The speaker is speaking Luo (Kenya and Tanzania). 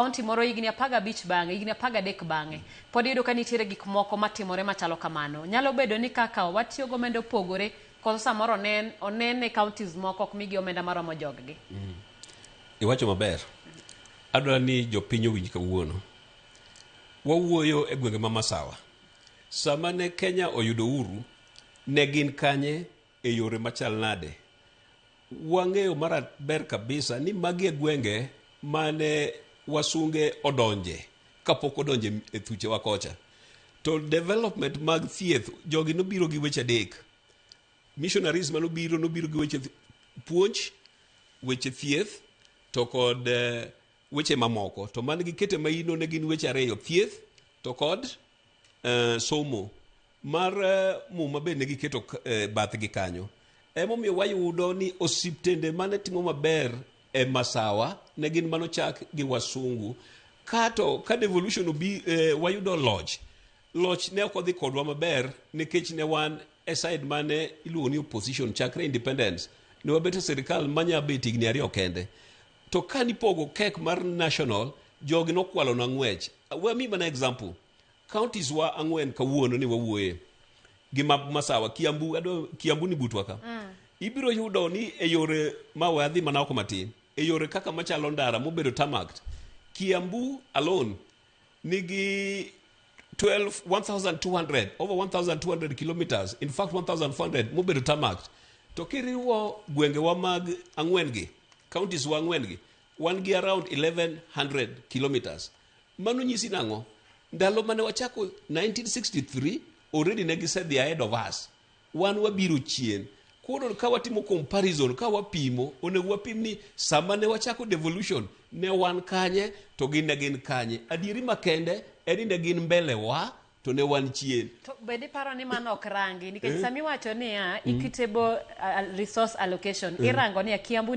Kaunti moro higni 15 bang'e, higni 13 bang'e, pod iyudo ka nitiere gik moko matimore machalo kamano. Nyalo bedo ni kaka watiyo go omenda opogore, koso samoro onene counties moko ok migi omenda maromo joggi. Iwacho maber. Adwaro ni jopiny owinj kawuono. Wawuoyo e gwenge ma masawa. Sama ne Kenya oyudo uhuru, ne gin kanye e yore machal nade. Wang'eyo maber kabisa ni magi e gwenge mane wasunge odonje kapok odonje e thuche wa kocha. To development mag thieth, jogi nobiro gi weche adek. Missionaries nobiro gi weche puonj, weche thieth, to kod weche mamoko. To man gi kete maino ne gin weche ariyo, thieth to kod somo. Mar muma be ne giketo bathgi kanyo. Emomiyo wayudo ni osiptende mane timo maber e masawa ne gin manochak gi wasungu. Ka devolution wayudo loch ne ok odhi kodwa maber nikech ne wan e side mane iluongo ni opposition chakre independence. Ne wabet e sirikal manya bet higni 2 kende. To kanipogo kek mar national, jogi nokwalo na ng'wech. Wami mana example. Counties wa 4 kawuono ni wawuoye. Gima masawa, Kiambu ni butwa ka. Ibiro yudo ni e yore mawadhi mana oko matin. E yore kaka machalo ndara mobedo tarmac. Kiambu alone nigi 1,200, over 1,200 kilometers. In fact, 1,400 mobedo tarmac. To kiriwo gwenge wa mag 4 gi, counties wa 4 gi, wan gi around 1,100 kilometers. Mano nyisi nang'o? Ndalo mane wachako 1963, already ne gisedhi ahead of us. Wan wabiro chien. Koro ka watimo comparison, ka wapimo, onego wapim ni sama ne wachako devolution, ne wan kanye, to gin ne gin kanye. Adieri makende, eni ne gin mbele wa, to ne wan chien. To bedi paro ni mano ok rangi, nikech sami wacho ni equitable resource allocation, irango ni Kiambu